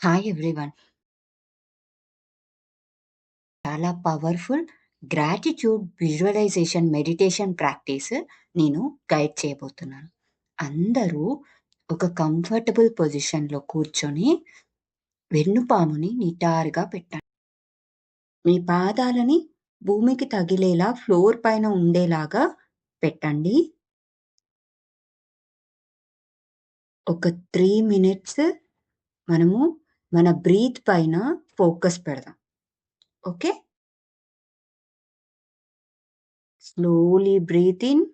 Hi everyone. చాలా powerful gratitude visualization meditation practice నేను guide చేయబోతున్నాను. అందరూ ఒక కంఫర్టబుల్ పొజిషన్‌లో కూర్చొని వెన్నుపాముని నిటారుగా పెట్టండి. మీ పాదాలని భూమికి తగిలేలా ఫ్లోర్ పైన ఉండేలాగా పెట్టండి. ఒక 3 మినిట్స్ మనము మన బ్రీత్ పైన ఫోకస్ పెడదాం. Okay. Slowly breathe in.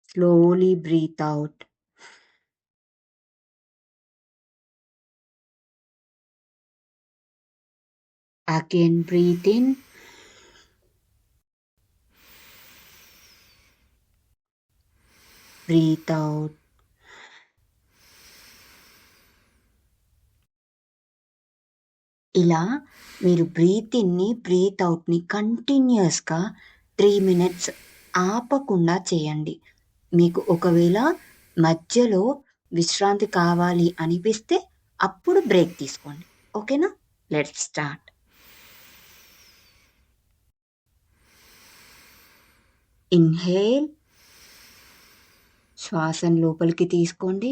Slowly breathe out. Again breathe in. Breathe out. ఇలా మీరు బ్రీత్ ఇన్ని బ్రీత్ అవుట్ని కంటిన్యూస్గా 3 మినిట్స్ ఆపకుండా చేయండి. మీకు ఒకవేళ మధ్యలో విశ్రాంతి కావాలి అనిపిస్తే అప్పుడు బ్రేక్ తీసుకోండి. ఓకేనా? Let's start. ఇన్హేల్. శ్వాసను లోపలికి తీసుకోండి.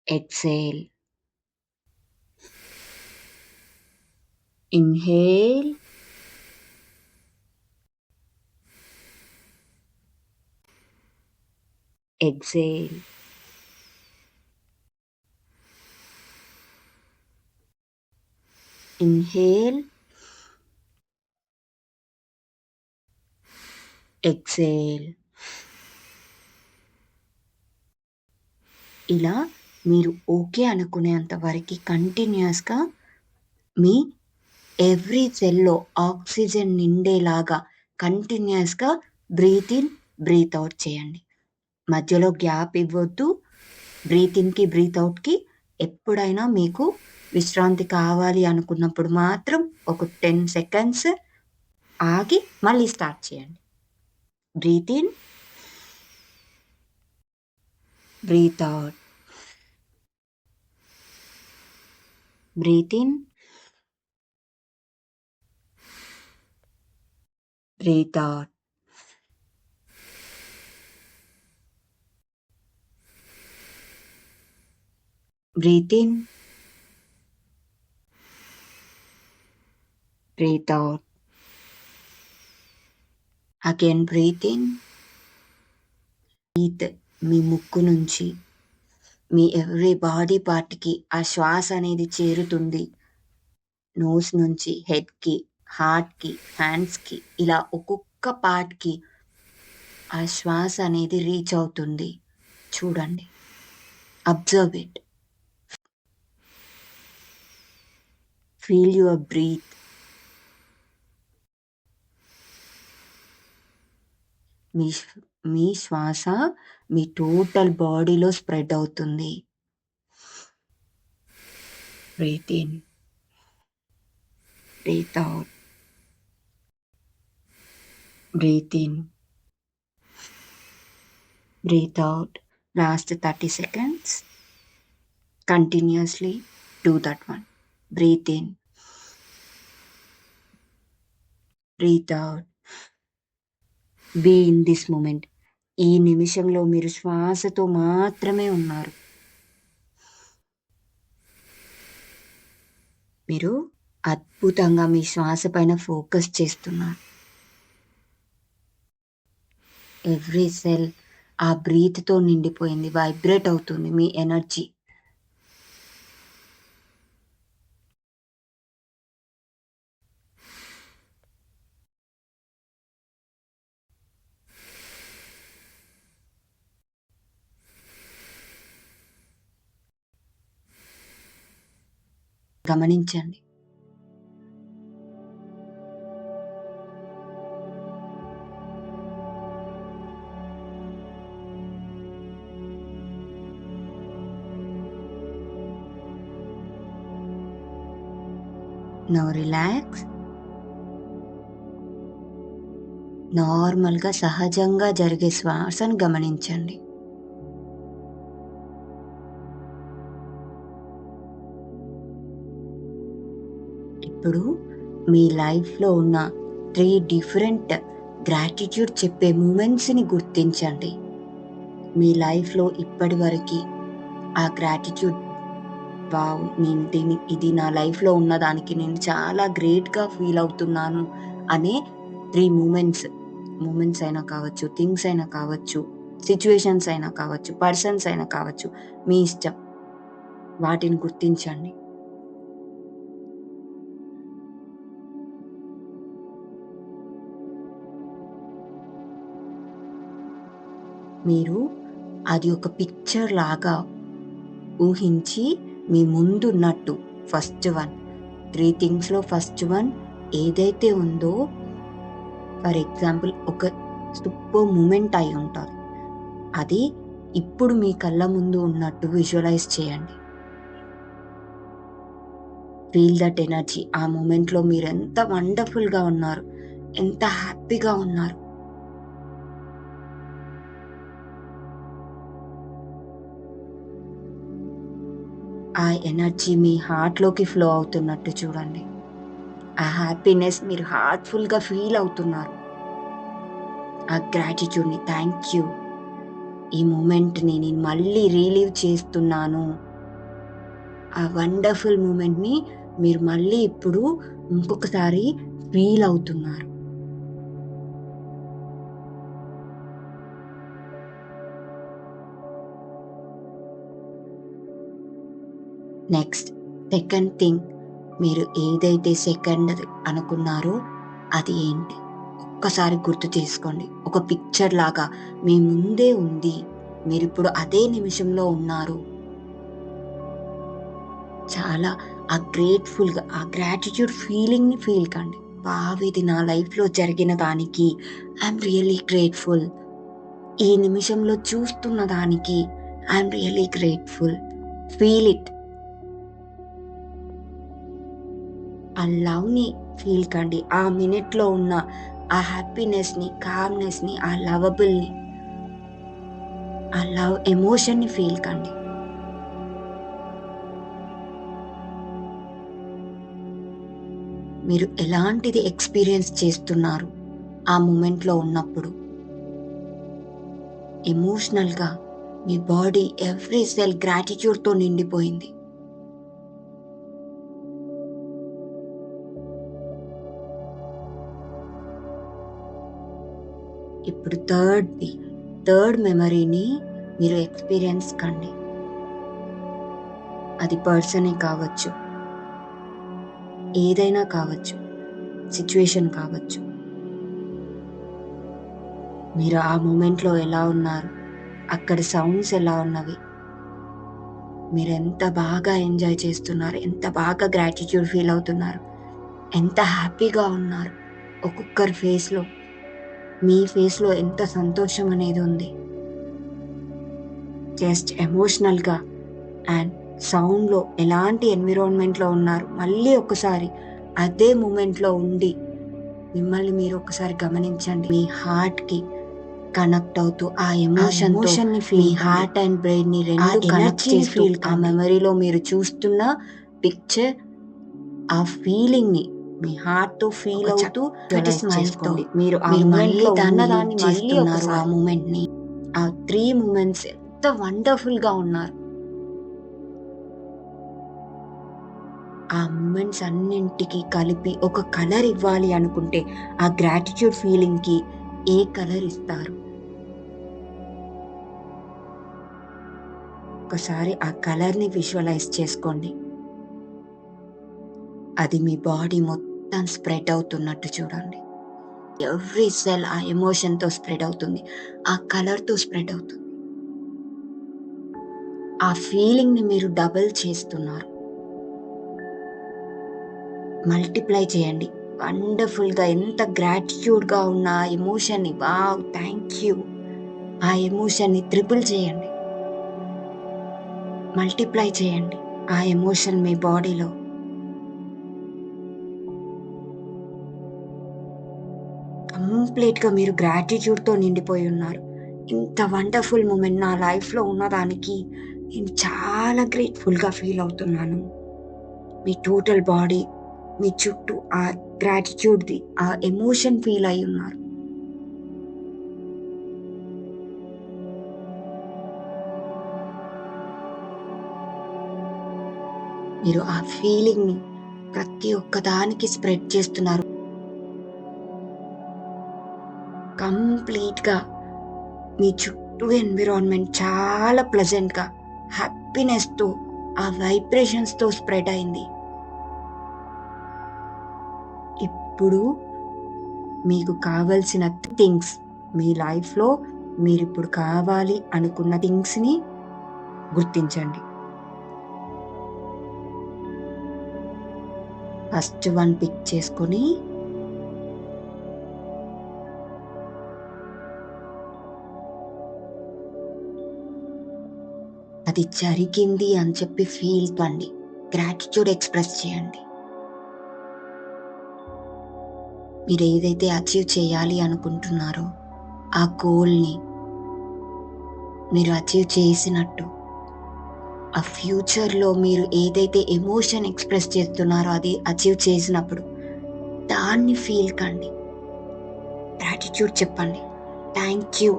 Exhale. Inhale. Exhale. Inhale. Exhale. ఇలా మీరు ఓకే అనుకునేంత వరకు కంటిన్యూస్గా మీ ఎవ్రీ సెల్లో ఆక్సిజన్ నిండేలాగా కంటిన్యూస్గా బ్రీత్ ఇన్ బ్రీత్ అవుట్ చేయండి. మధ్యలో గ్యాప్ ఇవ్వద్దు. బ్రీత్ ఇన్కి బ్రీత్ అవుట్కి ఎప్పుడైనా మీకు విశ్రాంతి కావాలి అనుకున్నప్పుడు మాత్రం ఒక 10 సెకండ్స్ ఆగి మళ్ళీ స్టార్ట్ చేయండి. Breathe in. Breathe out. Breathe in. Breathe out. Breathe in. Breathe out. Again breathe in. Breathe మీ ముక్కు నుంచి మీ ఎవ్రీ బాడీ పార్ట్కి ఆ శ్వాస అనేది చేరుతుంది. నోస్ నుంచి హెడ్కి, హార్ట్కి, హ్యాండ్స్కి ఇలా ఒక్కొక్క పార్ట్కి ఆ శ్వాస అనేది రీచ్ అవుతుంది. చూడండి. Observe it. Feel your breath. మీ శ్వాస మీ టోటల్ బాడీలో స్ప్రెడ్ అవుతుంది. Breathe in. Breathe out. Breathe in. Breathe out. Last 30 seconds. Continuously do that one. Breathe in. Breathe out. Be in this moment. ఈ నిమిషంలో మీరు శ్వాసతో మాత్రమే ఉన్నారు. మీరు అద్భుతంగా మీ శ్వాస పైన ఫోకస్ చేస్తున్నారు. ఎవ్రీ సెల్ ఆ బ్రీత్తో నిండిపోయింది. వైబ్రేట్ అవుతుంది మీ ఎనర్జీ. గమనించండి. Now relax. నార్మల్‌గా సహజంగా జరిగే శ్వాసను గమనించండి. ఇప్పుడు మీ లైఫ్‌లో ఉన్న 3 డిఫరెంట్ గ్రాటిట్యూడ్ చెప్పే మూమెంట్స్‌ని గుర్తించండి. మీ లైఫ్‌లో ఇప్పటివరకి ఆ గ్రాటిట్యూడ్, వావ్! ఇది నా లైఫ్‌లో ఉన్నదానికి నేను చాలా గ్రేట్‌గా ఫీల్ అవుతున్నాను అనే 3 మూమెంట్స్ అయినా కావచ్చు, థింగ్స్ అయినా కావచ్చు, సిట్యుయేషన్స్ అయినా కావచ్చు, పర్సన్స్ అయినా కావచ్చు, మీ ఇష్టం. వాటిని గుర్తించండి. మీరు అది ఒక పిక్చర్ లాగా ఊహించి మీ ముందున్నట్టు ఫస్ట్ 3 థింగ్స్‌లో ఫస్ట్ ఏదైతే ఉందో, ఫర్ ఎగ్జాంపుల్ ఒక సూపర్ మూమెంట్ అయి ఉంటది. అది ఇప్పుడు మీ కళ్ళ ముందు ఉన్నట్టు విజువలైజ్ చేయండి. Feel that energy. ఆ మూమెంట్‌లో మీరెంత వండర్‌ఫుల్‌గా ఉన్నారు, ఎంత హ్యాపీగా ఉన్నారు. ఆ ఎనర్జీ మీ హార్ట్‌లోకి ఫ్లో అవుతున్నట్టు చూడండి. ఆ హ్యాపీనెస్ మీరు హార్ట్‌ఫుల్‌గా ఫీల్ అవుతున్నారు. ఆ గ్రాటిట్యూడ్‌ని, థాంక్ యూ. ఈ మూమెంట్‌ని నేను మళ్ళీ రీలివ్ చేస్తున్నాను. ఆ వండర్‌ఫుల్ మూమెంట్‌ని మీరు మళ్ళీ ఇప్పుడు ఇంకొకసారి ఫీల్ అవుతున్నారు. నెక్స్ట్ సెకండ్ థింగ్, మీరు ఏదైతే సెకండ్‌ది అనుకున్నారో అది ఏంటి? ఒక్కసారి గుర్తు చేసుకోండి. ఒక పిక్చర్ లాగా మీ ముందే ఉంది. మీరిప్పుడు అదే నిమిషంలో ఉన్నారు. చాలా ఆ గ్రాటిట్యూడ్ ఫీలింగ్‌ని ఫీల్ కండి. వావ్! ఇది నా లైఫ్‌లో జరిగిన దానికి ఐయామ్ రియల్లీ గ్రేట్‌ఫుల్. ఈ నిమిషంలో చూస్తున్న దానికి I'm really grateful. Feel it. ఆ లవ్‌ని ఫీల్ కండి. ఆ మినిట్‌లో ఉన్న ఆ హ్యాపీనెస్‌ని, కామ్‌నెస్‌ని, ఆ లవబుల్‌ని, ఆ లవ్ ఎమోషన్‌ని ఫీల్ కండి. మీరు ఎలాంటిది ఎక్స్‌పీరియన్స్ చేస్తున్నారు ఆ మూమెంట్‌లో ఉన్నప్పుడు? ఎమోషనల్‌గా మీ బాడీ ఎవ్రీ సెల్ గ్రాటిట్యూడ్‌తో నిండిపోయింది. ఇప్పుడు థర్డ్ మెమరీని మీరు ఎక్స్‌పీరియన్స్ కండి. అది పర్సనే కావచ్చు, ఏదైనా కావచ్చు, సిట్యుయేషన్ కావచ్చు. మీరు ఆ మూమెంట్‌లో ఎలా ఉన్నారు? అక్కడ సౌండ్స్ ఎలా ఉన్నవి? మీరెంత బాగా ఎంజాయ్ చేస్తున్నారు? ఎంత బాగా గ్రాటిట్యూడ్ ఫీల్ అవుతున్నారు? ఎంత హ్యాపీగా ఉన్నారు? ఒక్కొక్కరి ఫేస్‌లో, మీ ఫేస్‌లో ఎంత సంతోషం అనేది ఉంది? జస్ట్ ఎమోషనల్‌గా అండ్ సౌండ్‌లో ఎలాంటి ఎన్విరాన్మెంట్‌లో ఉన్నారు? మళ్ళీ ఒకసారి అదే మూమెంట్‌లో ఉండి మిమ్మల్ని మీరు ఒకసారి గమనించండి. మీ హార్ట్‌కి కనెక్ట్ అవుతూ ఆ ఎమోషన్‌ని మీ హార్ట్ అండ్ బ్రెయిన్‌ని 2 కనెక్ట్ చేస్తూ ఆ మెమరీలో మీరు చూస్తున్న పిక్చర్, ఆ ఫీలింగ్‌ని మీ హార్ట్‌తో ఫీల్ అవుతూ విజువలైజ్ చేసుకోండి. మీరు ఆ మూమెంట్‌లో ఉన్నదాన్ని మళ్ళీ ఒకసారి ఆ మూమెంట్‌ని, ఆ 3 మూమెంట్స్ ఎంత వండర్‌ఫుల్‌గా ఉన్నారు. ఆ మూమెంట్స్ అన్నింటికి కలిపి ఒక కలర్ ఇవ్వాలి అనుకుంటే ఆ గ్రాటిట్యూడ్ ఫీలింగ్‌కి ఏ కలర్ ఇస్తారు? ఒకసారి ఆ కలర్‌ని విజువలైజ్ చేసుకోండి. అది మీ బాడీ మొత్తం స్ప్రెడ్ అవుతున్నట్టు చూడండి. ఎవ్రీ సెల్ ఆ ఎమోషన్‌తో స్ప్రెడ్ అవుతుంది. ఆ కలర్‌తో స్ప్రెడ్ అవుతుంది. ఆ ఫీలింగ్‌ని మీరు డబుల్ చేస్తున్నారు. మల్టిప్లై చేయండి. వండర్‌ఫుల్‌గా ఎంత గ్రాటిట్యూడ్‌గా ఉన్న ఆ ఎమోషన్‌ని, వావ్! Thank you. ఆ ఎమోషన్‌ని త్రిపుల్ చేయండి. మల్టిప్లై చేయండి ఆ ఎమోషన్ మీ బాడీలో. కంప్లీట్‌గా మీరు గ్రాటిట్యూడ్‌తో నిండిపోయి ఉన్నారు. ఇంత వండర్‌ఫుల్ మూమెంట్ నా లైఫ్‌లో ఉన్నదానికి నేను చాలా గ్రేట్‌ఫుల్‌గా ఫీల్ అవుతున్నాను. మీ టోటల్ బాడీ, మీ చుట్టూ ఆ గ్రాటిట్యూడ్‌ది ఆ ఎమోషన్ ఫీల్ అయ్యి ఉన్నారు. మీరు ఆ ఫీలింగ్‌ని ప్రతి ఒక్క దానికి స్ప్రెడ్ చేస్తున్నారు. కంప్లీట్‌గా మీ చుట్టూ ఎన్విరాన్మెంట్ చాలా ప్లెజెంట్‌గా, హ్యాపీనెస్‌తో, ఆ వైబ్రేషన్స్‌తో స్ప్రెడ్ అయింది. ఇప్పుడు మీకు కావాల్సిన థింగ్స్ మీ లైఫ్‌లో మీరిప్పుడు కావాలి అనుకున్న థింగ్స్‌ని గుర్తించండి. ఫస్ట్ వన్ పిక్ చేసుకొని అది జరిగింది అని చెప్పి ఫీల్ కండి. గ్రాటిట్యూడ్ ఎక్స్‌ప్రెస్ చేయండి. మీరు ఏదైతే అచీవ్ చేయాలి అనుకుంటున్నారో ఆ గోల్‌ని మీరు అచీవ్ చేసినట్టు, ఆ ఫ్యూచర్‌లో మీరు ఏదైతే ఎమోషన్ ఎక్స్‌ప్రెస్ చేస్తున్నారో అది అచీవ్ చేసినప్పుడు దాన్ని ఫీల్ కండి. గ్రాటిట్యూడ్ చెప్పండి. Thank you.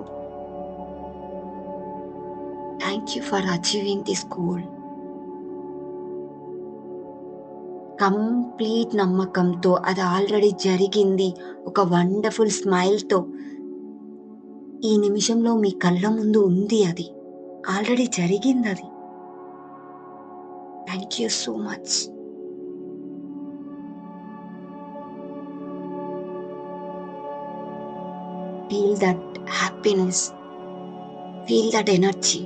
Thank you for achieving this goal. Complete నమ్మకంతో అది ఆల్రెడీ జరిగింది. ఒక వండర్‌ఫుల్ స్మైల్‌తో ఈ నిమిషంలో మీ కళ్ళ ముందు ఉంది అది. ఆల్రెడీ జరిగిందది. Thank you so much. Feel that happiness. Feel that energy.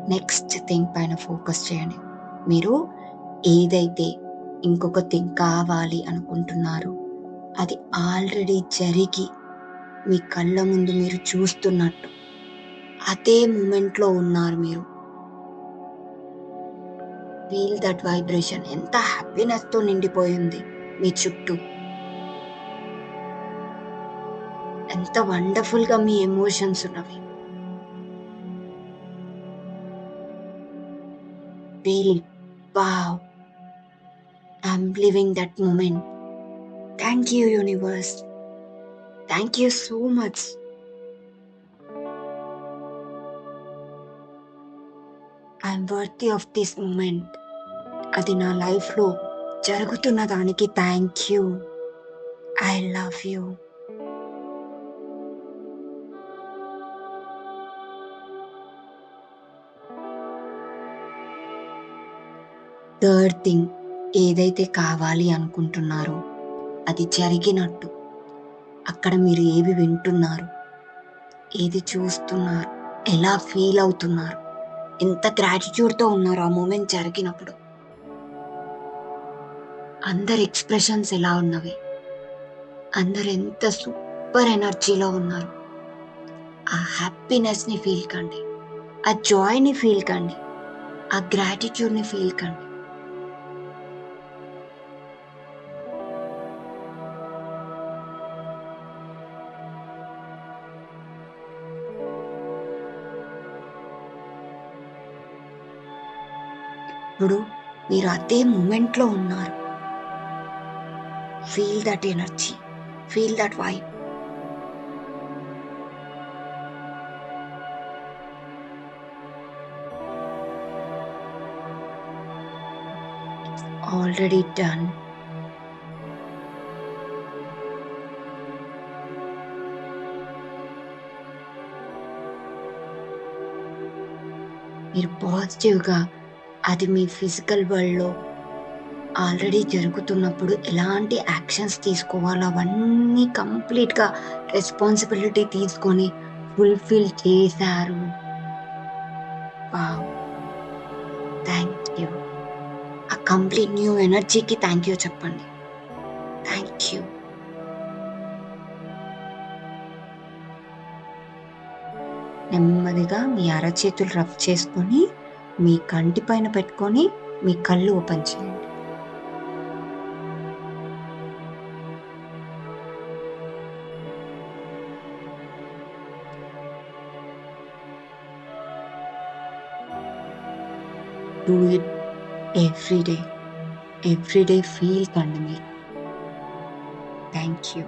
Next thing పైన ఫోకస్ చేయండి. మీరు ఏదైతే ఇంకొక థింగ్ కావాలి అనుకుంటున్నారో అది ఆల్రెడీ జరిగి మీ కళ్ళ ముందు మీరు చూస్తున్నట్టు అదే మూమెంట్‌లో ఉన్నారు మీరు. Feel that vibration. ఎంత హ్యాపీనెస్‌తో నిండిపోయింది మీ చుట్టూ. ఎంత వండర్‌ఫుల్‌గా మీ ఎమోషన్స్ ఉన్నవి. Feel it. Wow! I'm living that moment. Thank you universe. Thank you so much. I'm worthy of this moment. అది నా లైఫ్‌లో జరుగుతున్న దానికి thank you. I love you. Third thing ఏదైతే కావాలి అనుకుంటున్నారో అది జరిగినట్టు అక్కడ మీరు ఏవి వింటున్నారు, ఏది చూస్తున్నారు, ఎలా ఫీల్ అవుతున్నారు, ఎంత గ్రాటిట్యూడ్‌తో ఉన్నారు ఆ మూమెంట్ జరిగినప్పుడు. అందరి ఎక్స్‌ప్రెషన్స్ ఎలా ఉన్నవి, అందరు ఎంత సూపర్ ఎనర్జీలో ఉన్నారు. ఆ హ్యాపీనెస్‌ని ఫీల్ కండి. ఆ జాయ్‌ని ఫీల్ కండి. ఆ గ్రాటిట్యూడ్‌ని ఫీల్ కండి. ఇప్పుడు మీరు అదే మూమెంట్‌లో ఉన్నారు. Feel that energy. Feel that vibe. Already done. మీరు పాజిటివ్‌గా అది మీ ఫిజికల్ వరల్డ్‌లో ఆల్రెడీ జరుగుతున్నప్పుడు ఎలాంటి యాక్షన్స్ తీసుకోవాలో అవన్నీ కంప్లీట్‌గా రెస్పాన్సిబిలిటీ తీసుకొని ఫుల్‌ఫిల్ చేశారు. వావ్! Thank you. ఆ కంప్లీట్ న్యూ ఎనర్జీకి థాంక్ యూ చెప్పండి. Thank you. నెమ్మదిగా మీ అరచేతులు రబ్ చేసుకొని, మీ కంటి పైన పెట్టుకొని, మీ కళ్ళు ఓపెన్ చేయండి. Do it every day. Every day feel కండి మీరు. Thank you.